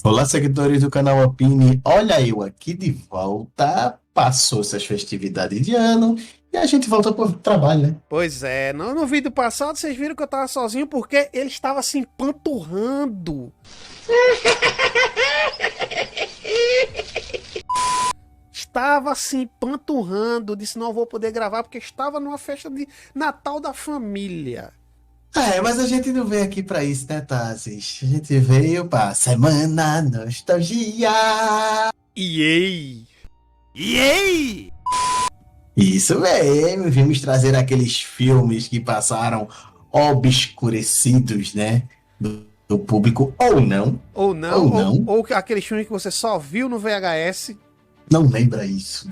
Olá, seguidores do canal Opine. Olha eu aqui de volta. Passou essas festividades de ano e a gente volta pro trabalho, né? Pois é, no vídeo passado vocês viram que eu tava sozinho porque ele estava se empanturrando. Estava se empanturrando, disse não vou poder gravar porque estava numa festa de Natal da família. Mas a gente não veio aqui pra isso, né, Tassis? A gente veio pra Semana Nostalgia. Yay! Yay! Isso mesmo, vimos trazer aqueles filmes que passaram obscurecidos, né? Do público, ou não, Ou não, ou não. ou aquele filme que você só viu no VHS. Não lembra isso.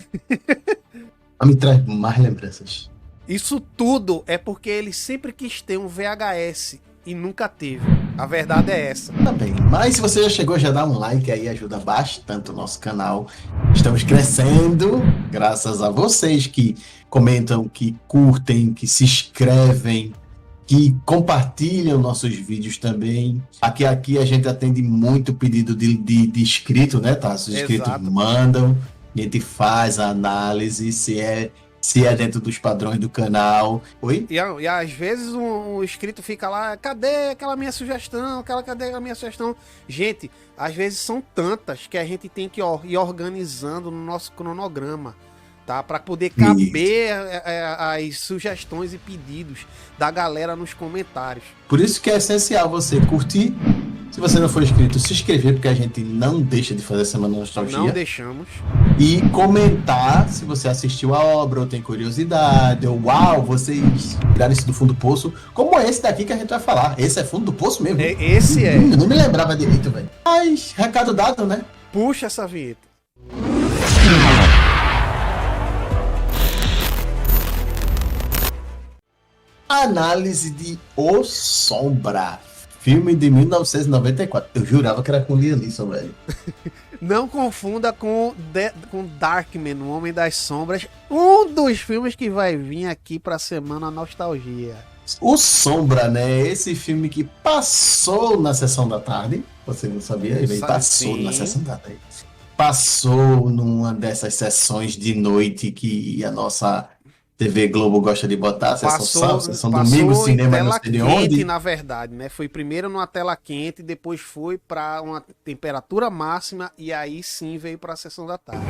Mas me traz mais lembranças. Isso tudo é porque ele sempre quis ter um VHS e nunca teve. A verdade é essa. Tá bem, mas se você já chegou, já dá um like aí, ajuda bastante o nosso canal. Estamos crescendo, graças a vocês que comentam, que curtem, que se inscrevem, que compartilham nossos vídeos também. Aqui a gente atende muito pedido de inscrito, né, tá? Os inscritos Exato. mandam, a gente faz a análise se é dentro dos padrões do canal. Oi? E às vezes um inscrito fica lá, cadê aquela minha sugestão? Cadê a minha sugestão? Gente, às vezes são tantas que a gente tem que ir organizando no nosso cronograma, tá? Para poder caber as sugestões e pedidos da galera nos comentários. Por isso que é essencial você curtir. Se você não for inscrito, se inscrever, porque a gente não deixa de fazer Semana Nostalgia. Não deixamos. E comentar se você assistiu a obra ou tem curiosidade, ou uau, vocês tiraram isso do fundo do poço, como esse daqui que a gente vai falar. Esse é fundo do poço mesmo. Esse é. Eu não me lembrava direito, velho. Mas, recado dado, né? Puxa essa vinheta. Análise de O Sombra. Filme de 1994. Eu jurava que era com Liam Neeson, velho. Não confunda com Darkman, o Homem das Sombras, um dos filmes que vai vir aqui pra Semana Nostalgia. O Sombra, né? Esse filme que passou na sessão da tarde. Você não sabia? Ele passou Sim. na sessão da tarde. Passou numa dessas sessões de noite que a nossa TV Globo gosta de botar. Sessão sábado, sessão domingo, cinema não sei de onde. Na verdade, né? Foi primeiro numa tela quente, depois foi para uma temperatura máxima e aí sim veio para a sessão da tarde.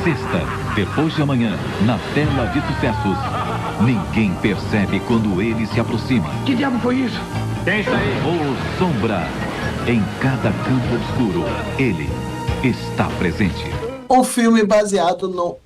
Sexta, depois de amanhã, na tela de sucessos. Ninguém percebe quando ele se aproxima. Que diabo foi isso? Quem está aí? O Sombra. Em cada canto obscuro, ele está presente. Um filme baseado no...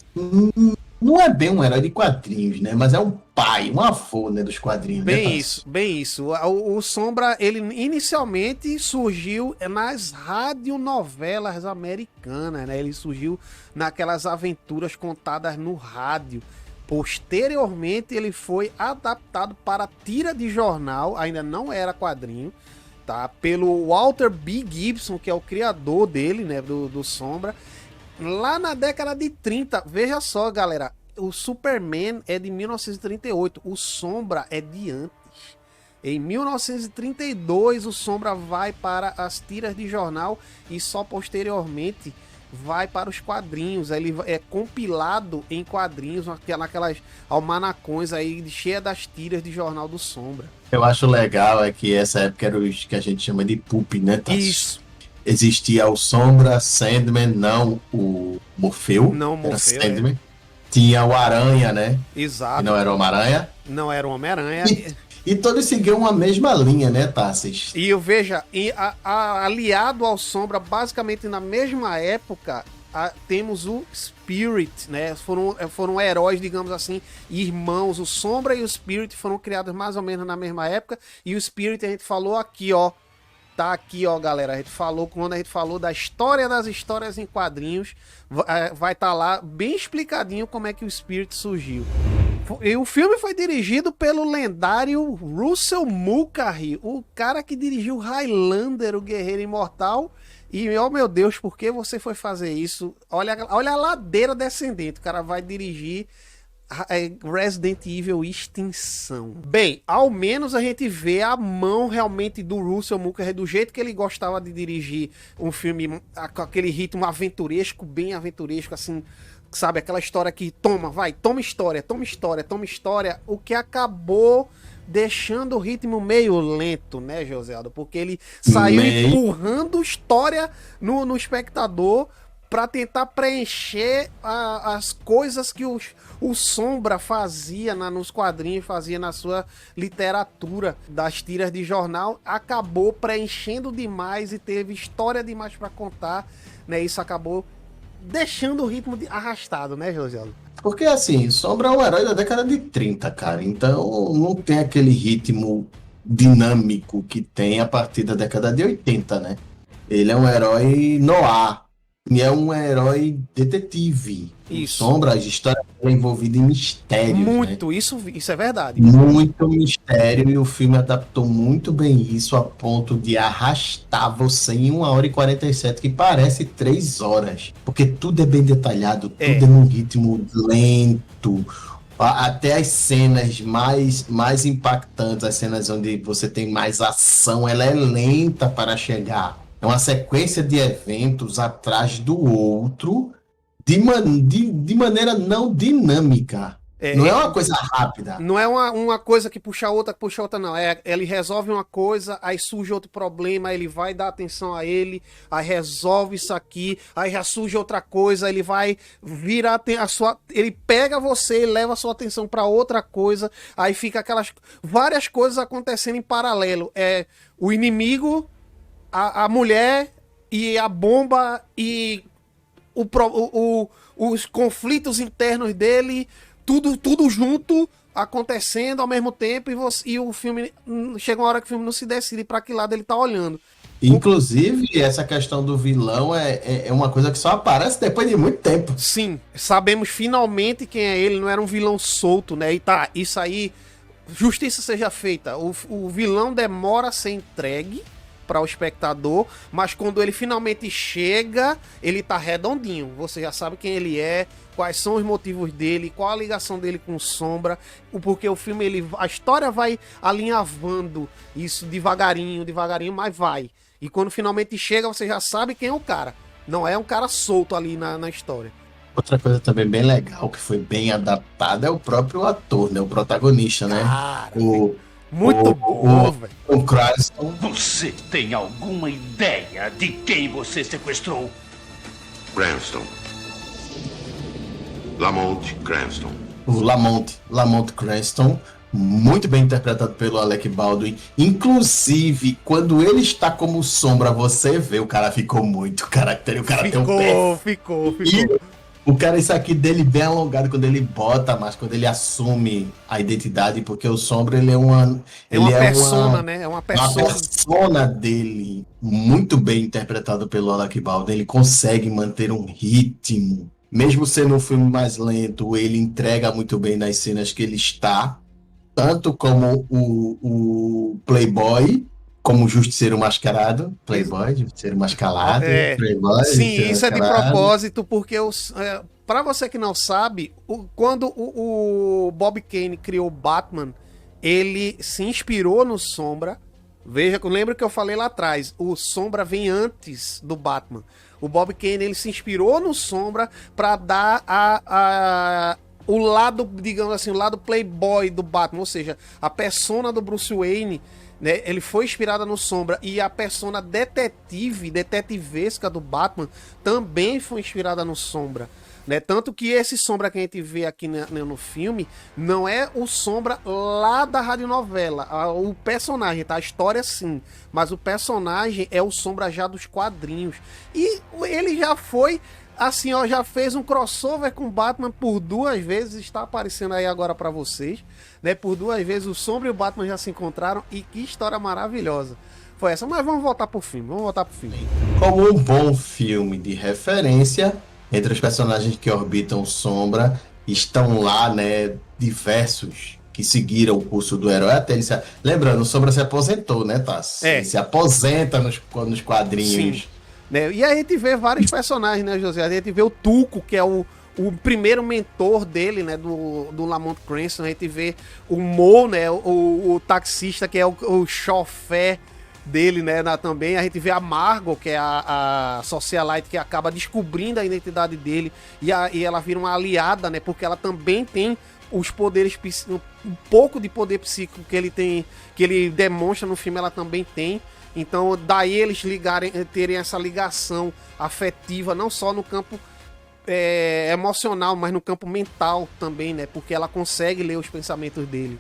Não é bem um herói de quadrinhos, né? Mas é um pai, um avô, né, dos quadrinhos. Bem né, isso, bem isso. O Sombra, ele inicialmente surgiu nas radionovelas americanas, né? Ele surgiu naquelas aventuras contadas no rádio. Posteriormente, ele foi adaptado para tira de jornal, ainda não era quadrinho, tá? Pelo Walter B. Gibson, que é o criador dele, né? Do Sombra. Lá na década de 30, veja só, galera, o Superman é de 1938, o Sombra é de antes. Em 1932, o Sombra vai para as tiras de jornal e só posteriormente vai para os quadrinhos. Ele é compilado em quadrinhos, naquelas almanacões aí, cheia das tiras de jornal do Sombra. Eu acho legal é que essa época era os que a gente chama de pulp, né, Tassi? Isso. Existia o Sombra, Sandman, não o Morfeu. Não, Morfeu, era Sandman. Tinha o Aranha, né? Exato. Que não era o Homem-Aranha. Não era o Homem-Aranha. E todos seguiam a mesma linha, né, Tassis? E eu veja, aliado ao Sombra, basicamente na mesma época, temos o Spirit, né? Foram heróis, digamos assim, irmãos. O Sombra e o Spirit foram criados mais ou menos na mesma época. E o Spirit a gente falou aqui, ó. Tá aqui, ó, galera. A gente falou, quando a gente falou da história das histórias em quadrinhos, vai estar lá bem explicadinho como é que o Spirit surgiu. E o filme foi dirigido pelo lendário Russell Mulcahy, o cara que dirigiu Highlander, o Guerreiro Imortal. E, oh meu Deus, por que você foi fazer isso? Olha a ladeira descendente. O cara vai dirigir Resident Evil Extinção. Bem, ao menos a gente vê a mão realmente do Russell Mulcahy, do jeito que ele gostava de dirigir um filme com aquele ritmo aventuresco, bem aventuresco, assim, sabe? Aquela história que toma história, o que acabou deixando o ritmo meio lento, né, Joséaldo? Porque ele saiu empurrando história no espectador para tentar preencher as coisas que o Sombra fazia nos quadrinhos, fazia na sua literatura das tiras de jornal, acabou preenchendo demais e teve história demais para contar, né? Isso acabou deixando o ritmo arrastado, né, Joséaldo? Porque assim, Sombra é um herói da década de 30, cara, então não tem aquele ritmo dinâmico que tem a partir da década de 80, né? Ele é um herói noir. E é um herói detetive. Isso. Sombra, a história é envolvida em mistérios. Muito, né? isso é verdade. Muito mistério, e o filme adaptou muito bem isso a ponto de arrastar você em 1h47, que parece 3 horas. Porque tudo é bem detalhado, tudo é num ritmo lento. Até as cenas mais impactantes, as cenas onde você tem mais ação, ela é lenta para chegar. É uma sequência de eventos atrás do outro de maneira não dinâmica. Não é uma coisa rápida. Não é uma coisa que puxa outra, não. Ele resolve uma coisa, aí surge outro problema, ele vai dar atenção a ele, aí resolve isso aqui, aí já surge outra coisa, ele vai virar ele pega você e leva a sua atenção para outra coisa, aí fica aquelas várias coisas acontecendo em paralelo. O inimigo, a mulher e a bomba e os conflitos internos dele, tudo junto, acontecendo ao mesmo tempo, e o filme, chega uma hora que o filme não se decide para que lado ele tá olhando. Inclusive, essa questão do vilão é uma coisa que só aparece depois de muito tempo. Sim, sabemos finalmente quem é ele, não era um vilão solto, né? E tá, isso aí, justiça seja feita, o vilão demora a ser entregue para o espectador, mas quando ele finalmente chega, ele tá redondinho. Você já sabe quem ele é, quais são os motivos dele, qual a ligação dele com Sombra, porque o filme, a história vai alinhavando isso devagarinho, mas vai. E quando finalmente chega, você já sabe quem é o cara. Não é um cara solto ali na história. Outra coisa também bem legal, que foi bem adaptada, é o próprio ator, né? O protagonista, né? Cara, muito bom, velho. O Cranston. Você tem alguma ideia de quem você sequestrou? Cranston. Lamont Cranston. O Lamont Cranston, muito bem interpretado pelo Alec Baldwin. Inclusive, quando ele está como Sombra, você vê, o cara ficou muito característico. O cara tem um pé. Ficou. O cara, isso aqui dele bem alongado quando ele bota, mas quando ele assume a identidade, porque o Sombra, ele é uma... É uma persona, né? É uma persona. Uma persona dele, muito bem interpretado pelo Alec Baldwin. Ele consegue manter um ritmo. Mesmo sendo um filme mais lento, ele entrega muito bem nas cenas que ele está. Tanto como o Playboy, como o Justiceiro Mascarado. Playboy, Justiceiro Mascarado. Playboy, sim, isso é de propósito, porque para você que não sabe, quando o Bob Kane criou o Batman, ele se inspirou no Sombra. Veja, lembra que eu falei lá atrás, o Sombra vem antes do Batman. O Bob Kane, ele se inspirou no Sombra para dar o lado, digamos assim, o lado playboy do Batman, ou seja, a persona do Bruce Wayne, né, ele foi inspirada no Sombra, e a persona detetivesca do Batman também foi inspirada no Sombra, né? Tanto que esse Sombra que a gente vê aqui no filme não é o Sombra lá da radionovela, o personagem, tá? A história sim, mas o personagem é o Sombra já dos quadrinhos, e ele já foi assim, ó, já fez um crossover com o Batman por 2 vezes, está aparecendo aí agora pra vocês, né? Por 2 vezes o Sombra e o Batman já se encontraram, e que história maravilhosa foi essa. Mas vamos voltar pro filme, Como um bom filme de referência, entre os personagens que orbitam Sombra, estão lá, né, diversos que seguiram o curso do herói até ele se... Lembrando, o Sombra se aposentou, né, Tassi? Ele se aposenta nos quadrinhos. Sim. Né? E a gente vê vários personagens, né, José? A gente vê o Tuco, que é o o primeiro mentor dele, né, do Lamont Cranston. A gente vê o Mo, né, o taxista, que é o chofé dele, né, também. A gente vê a Margot, que é a socialite, que acaba descobrindo a identidade dele, e ela vira uma aliada, né, porque ela também tem os poderes, um pouco de poder psíquico que ele tem, que ele demonstra no filme, ela também tem. Então, daí eles terem essa ligação afetiva, não só no campo emocional, mas no campo mental também, né? Porque ela consegue ler os pensamentos dele.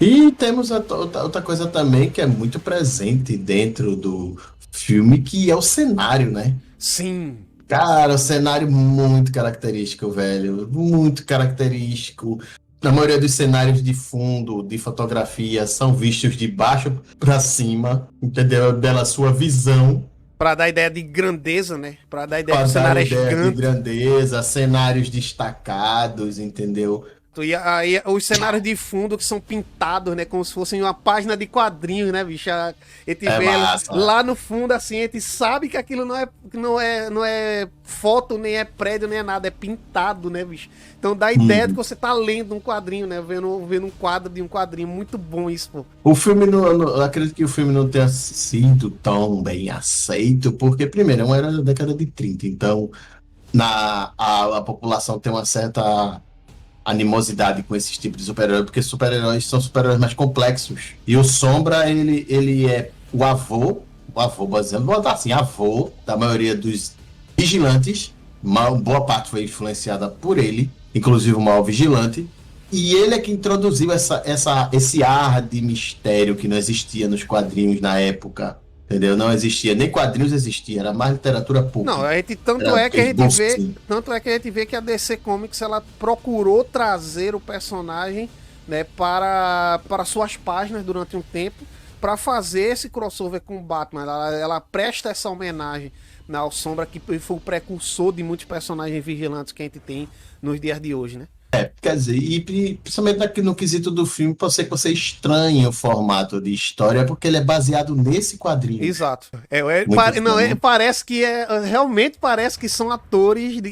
E temos outra coisa também que é muito presente dentro do filme, que é o cenário, né? Sim. Cara, o cenário muito característico, velho. Muito característico. Na maioria dos cenários de fundo, de fotografia, são vistos de baixo pra cima, entendeu? Pela sua visão. Pra dar ideia de grandeza, né? Pra dar ideia Pra que o dar cenário é ideia de gigante. grandeza, cenários destacados, entendeu? E aí, os cenários de fundo que são pintados, né? Como se fossem uma página de quadrinhos, né, bicho? A gente vê massa. lá no fundo, assim, a gente sabe que aquilo não é foto, nem é prédio, nem é nada. É pintado, né, bicho? Então dá a ideia de que você tá lendo um quadrinho, né? Vendo um quadro de um quadrinho. Muito bom isso, pô. O filme, eu acredito que o filme não tenha sido tão bem aceito, porque, primeiro, era da década de 30, então a população tem uma certa animosidade com esses tipos de super-heróis, porque super-heróis são super-heróis mais complexos. E o Sombra, ele é o avô, vou botar assim, avô da maioria dos vigilantes. Boa parte foi influenciada por ele, inclusive o maior vigilante. E ele é que introduziu esse ar de mistério que não existia nos quadrinhos na época. Entendeu? Não existia, nem quadrinhos existia, era mais literatura pública. Não, tanto é que a gente vê que a DC Comics ela procurou trazer o personagem, né, para suas páginas durante um tempo, para fazer esse crossover com o Batman. Ela presta essa homenagem ao Sombra, que foi o precursor de muitos personagens vigilantes que a gente tem nos dias de hoje, né? Quer dizer, e principalmente aqui no quesito do filme, pode ser que você estranhe o formato de história, porque ele é baseado nesse quadrinho. Exato. Parece que realmente parece que são atores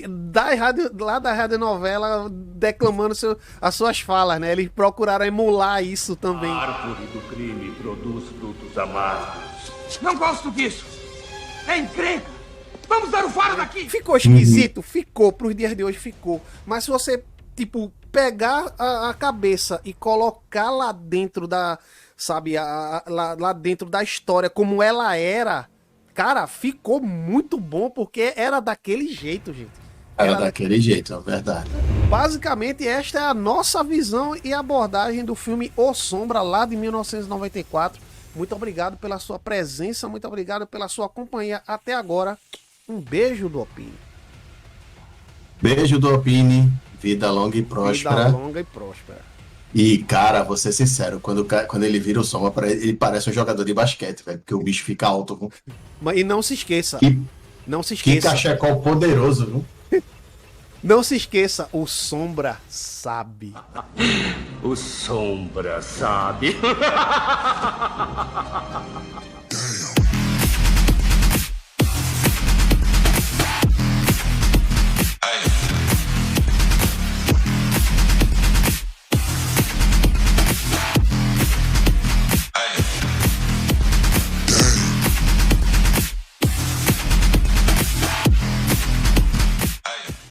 lá da radionovela declamando as suas falas, né? Eles procuraram emular isso também. A árvore do crime produz frutos amargos. Não gosto disso. É encrenca. Vamos dar o faro daqui. Ficou esquisito? Ficou. Pros dias de hoje ficou. Mas se você pegar a cabeça e colocar lá dentro lá dentro da história como ela era, cara, ficou muito bom, porque era daquele jeito, gente. Era daquele jeito, é verdade. Basicamente, esta é a nossa visão e abordagem do filme O Sombra, lá de 1994. Muito obrigado pela sua presença, muito obrigado pela sua companhia até agora. Um beijo do Opini. Beijo do Opini. Vida longa e próspera. Vida longa e próspera. E, cara, vou ser sincero, quando ele vira o Sombra, ele parece um jogador de basquete, velho, porque o bicho fica alto. E não se esqueça. Que cachecol poderoso, viu? Não se esqueça, o Sombra sabe. O Sombra sabe.